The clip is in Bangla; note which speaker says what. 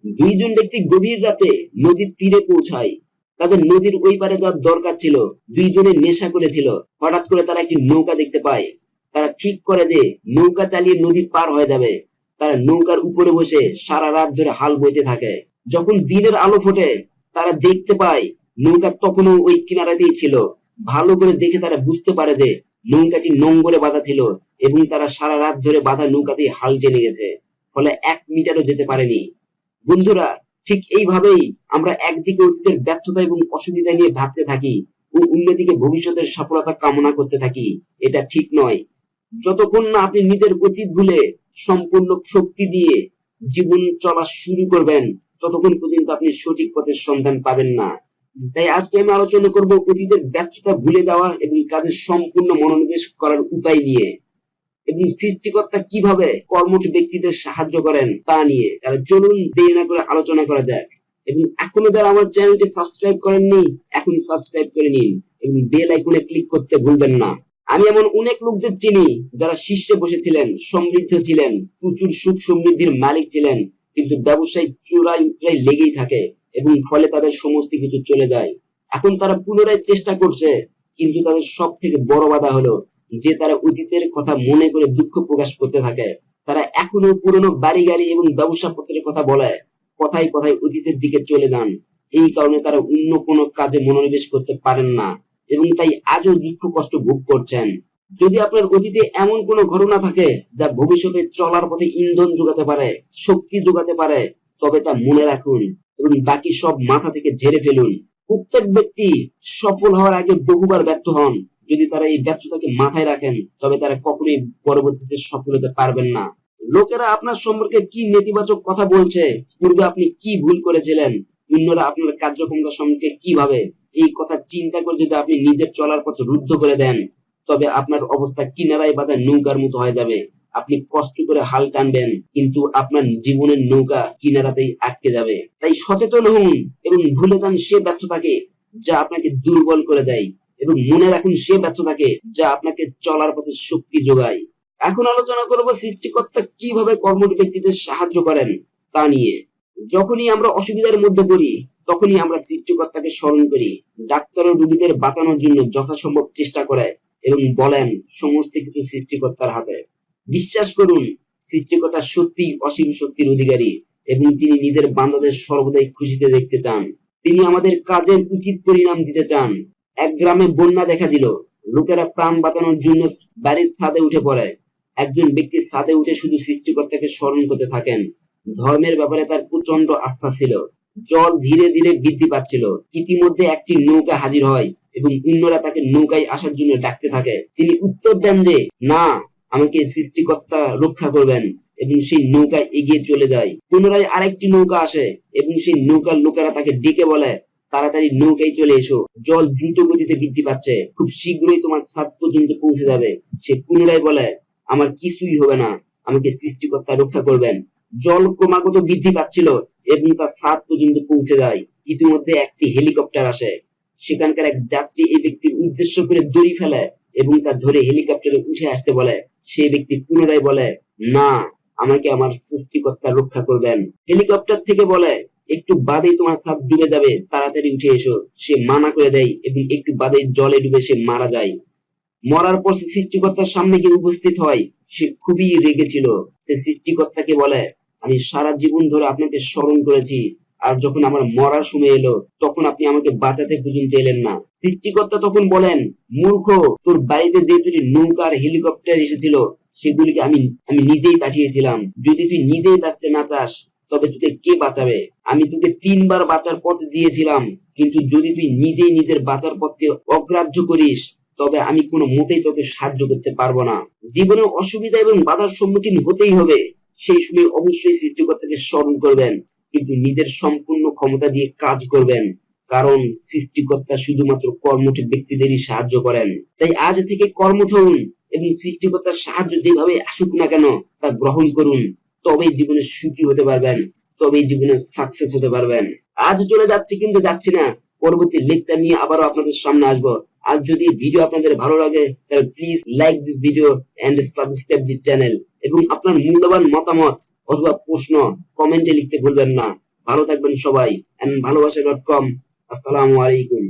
Speaker 1: দুইজন ব্যক্তি গভীর রাতে নদীর তীরে পৌঁছায়। তাদের নদীর ওই পারে যাওয়ার দরকার ছিল। দুইজনে নেশা করেছিল। হঠাৎ করে তারা একটি নৌকা দেখতে পায়। তারা ঠিক করে যে নৌকা চালিয়ে নদী পার হয়ে যাবে। তারা নৌকার উপরে বসে সারা রাত ধরে হাল বইতে থাকে। যখন দিনের আলো ফোটে তারা দেখতে পায় নৌকা তখনও ওই কিনারাতেই ছিল। ভালো করে দেখে তারা বুঝতে পারে যে নৌকাটি নোঙরে বাঁধা ছিল এবং তারা সারা রাত ধরে বাঁধা নৌকাতেই হাল টেনে গেছে, ফলে 1 মিটারও যেতে পারেনি। বন্ধুরা, ঠিক এইভাবেই আমরা একদিকে অতীতের ব্যর্থতা এবং অসুবিধা নিয়ে ভাবতে থাকি ও অন্যদিকে ভবিষ্যতের সফলতা কামনা করতে থাকি। এটা ঠিক নয়। যতক্ষণ না আপনি নিজের অতীত ভুলে সম্পূর্ণ শক্তি দিয়ে জীবন চলা শুরু করবেন, ততক্ষণ পর্যন্ত আপনি সঠিক পথের সন্ধান পাবেন না। তাই আজকে আমি আলোচনা করব অতীতের ব্যর্থতা ভুলে যাওয়া এবং কাজে সম্পূর্ণ মনোনিবেশ করার উপায় নিয়ে, এবং সৃষ্টিকর্তা কিভাবে কর্মঠ ব্যক্তিদের সাহায্য করেন তা নিয়ে। তাহলে চলুন দেরি না করে আলোচনা করা যাক। এবং এখনো যারা আমার চ্যানেলটি সাবস্ক্রাইব করেননি, এখনই সাবস্ক্রাইব করে নিন এবং বেল আইকনে ক্লিক করতে ভুলবেন না। আমি এমন অনেক লোকদের চিনি যারা শীর্ষে বসেছিলেন, সমৃদ্ধ ছিলেন, প্রচুর সুখ সমৃদ্ধির মালিক ছিলেন, কিন্তু ব্যবসায় চূড়ায় উতরাই লেগেই থাকে এবং ফলে তাদের সমস্ত কিছু চলে যায়। এখন তারা পুনরায় চেষ্টা করছে, কিন্তু তাদের সব থেকে বড় বাধা হলো যে তারা অতীতের কথা মনে করে দুঃখ প্রকাশ করতে থাকে। তারা এখনো পুরনো বাড়ি গাড়ি এবং ব্যবসা পত্রের কথা বলে, কথায় কথায় অতীতের দিকে চলে যান। এই কারণে তারা অন্য কোনো কাজে মনোনিবেশ করতে পারেন না এবং তাই আজও দুঃখ কষ্ট ভোগ করছেন। যদি আপনার অতীতে এমন কোনো ঘটনা থাকে যা ভবিষ্যতে চলার পথে ইন্ধন যোগাতে পারে, শক্তি যোগাতে পারে, তবে তা মনে রাখুন এবং বাকি সব মাথা থেকে ঝেড়ে ফেলুন। প্রত্যেক ব্যক্তি সফল হওয়ার আগে বহুবার ব্যর্থ হন। যদি তারা এই ব্যর্থতাকে মাথায় রাখেন, তবে তারা কখনোই পরবর্তীতে সফল হতে পারবেন না। লোকেরা আপনার সম্পর্কে কি নেতিবাচক কথা বলছে, পূর্বে আপনি কি ভুল করেছিলেন, অন্যরা আপনার কার্যক্ষমতা সম্পর্কে কি ভাবে, এই কথা চিন্তা করে যদি আপনি নিজের চলার পথ রুদ্ধ করে দেন, তবে আপনার অবস্থা কিনারায় বাঁধা নৌকার মতো হয়ে যাবে। আপনি কষ্ট করে হাল টানবেন, কিন্তু আপনার জীবনের নৌকা কিনারাতেই আটকে যাবে। তাই সচেতন হন এবং ভুলে যান সে ব্যর্থতাকে যা আপনাকে দুর্বল করে দেয়, এবং মনে রাখুন সে ব্যর্থতাকে যা আপনাকে চলার পথে শক্তি যোগায়। এখন আলোচনা করব সৃষ্টিকর্তা কিভাবে কর্মঠ ব্যক্তিদের সাহায্য করেন তা নিয়ে। যখনই আমরা অসুবিধার মধ্যে পড়ি, তখনই আমরা সৃষ্টিকর্তাকে স্মরণ করি। ডাক্তার ও রোগীদের বাঁচানোর জন্য যথাসম্ভব চেষ্টা করে এবং বলেন সমস্ত কিছু সৃষ্টিকর্তার হাতে। বিশ্বাস করুন, সৃষ্টিকর্তা সত্যি অসীম শক্তির অধিকারী এবং তিনি নিজের বান্দাদের সর্বদাই খুশিতে দেখতে চান। তিনি আমাদের কাজের উচিত পরিণাম দিতে চান। এক গ্রামে বন্যা দেখা দিল। লোকেরা প্রাণ বাঁচানোর জন্য বাড়ির ছাদে উঠে পড়ে। একজন ব্যক্তি ছাদে উঠে শুধু সৃষ্টিকর্তাকে স্মরণ করতে থাকেন। ধর্মের ব্যাপারে তার প্রচন্ড আস্থা ছিল। জল ধীরে ধীরে বৃদ্ধি পাচ্ছিল। ইতিমধ্যে একটি নৌকা হাজির হয় এবং অন্যরা তাকে নৌকায় আসার জন্য ডাকতে থাকে। তিনি উত্তর দেন যে না, আমাকে সৃষ্টিকর্তা রক্ষা করবেন, এবং সেই নৌকায় এগিয়ে চলে যায়। পুনরায় আরেকটি নৌকা আসে এবং সেই নৌকার লোকেরা তাকে ডেকে বলে তাড়াতাড়ি নৌকায় চলে এসো, জল দ্রুত গতিতে বৃদ্ধি পাচ্ছে, খুব শীঘ্রই তোমার ছাদ পর্যন্ত পৌঁছে যাবে। সে পুনরায় বলে আমার কিছুই হবে না, আমাকে সৃষ্টিকর্তা রক্ষা করবেন। জল ক্রমাগত বৃদ্ধি পাচ্ছিল এবং তার ছাদ পর্যন্ত পৌঁছে যায়। ইতিমধ্যে একটি হেলিকপ্টার আসে। সেখানকার এক যাত্রী এই ব্যক্তির উদ্দেশ্য করে দড়ি ফেলে এবং তার ধরে হেলিকপ্টারে উঠে আসতে বলে। সেই ব্যক্তি পুনরায় বলে না, আমাকে আমার সৃষ্টিকর্তা রক্ষা করবেন। হেলিকপ্টার থেকে বলে একটু বাদেই তোমার ছাদ ডুবে যাবে, তাড়াতাড়ি উঠে এসো। সে মানা করে দেয় এবং একটু বাদেই জলে ডুবে সে মারা যায়। মরার পর সে সৃষ্টিকর্তার সামনে গিয়ে উপস্থিত হয়। সে খুবই রেগেছিল। সে সৃষ্টিকর্তাকে বলে আমি সারা জীবন ধরে আপনাকে স্মরণ করেছি, আর যখন আমার মরার সময় এলো তখন আপনি আমাকে বাঁচাতে পর্যন্ত এলেন না। সৃষ্টিকর্তা তখন বলেন মূর্খ, তোর বাড়িতে যে দুটি নৌকা আর হেলিকপ্টার এসেছিল সেগুলিকে আমি নিজেই পাঠিয়েছিলাম। যদি তুই নিজেই বাঁচতে না চাস, তবে তোকে কে বাঁচাবে? আমি তোকে 3বার বাঁচার পথ দিয়েছিলাম, কিন্তু যদি তুই নিজেই নিজের বাঁচার পথকে অগ্রাহ্য করিস, তবে আমি কোনো মতেই তোকে সাহায্য করতে পারবো না। জীবনে অসুবিধা এবং বাধার সম্মুখীন হতেই হবে। সেই সময় অবশ্যই সৃষ্টিকর্তাকে স্মরণ করবেন, কিন্তু নিজের সম্পূর্ণ ক্ষমতা দিয়ে কাজ করবেন, কারণ সৃষ্টিকর্তা শুধুমাত্র কর্মঠ ব্যক্তিদেরই সাহায্য করেন। তাই আজ থেকে কর্মঠ হন এবং সৃষ্টিকর্তার সাহায্য যেভাবে আসুক না কেন তা গ্রহণ করুন। তবেই জীবনে সুখী হতে পারবেন, তবেই জীবনে সাকসেস হতে পারবেন। আজ চলে যাচ্ছি, কিন্তু যাচ্ছি না। পরবর্তী লেকচার নিয়ে আবারও আপনাদের সামনে আসবো। আর যদি ভিডিও আপনাদের ভালো লাগে, তাহলে please like this video and subscribe this channel, এবং আপনার মূল্যবান মতামত অথবা প্রশ্ন কমেন্টে লিখতে ভুলবেন না। ভালো থাকবেন সবাই। ভালোবাসা.com। আসসালামু আলাইকুম।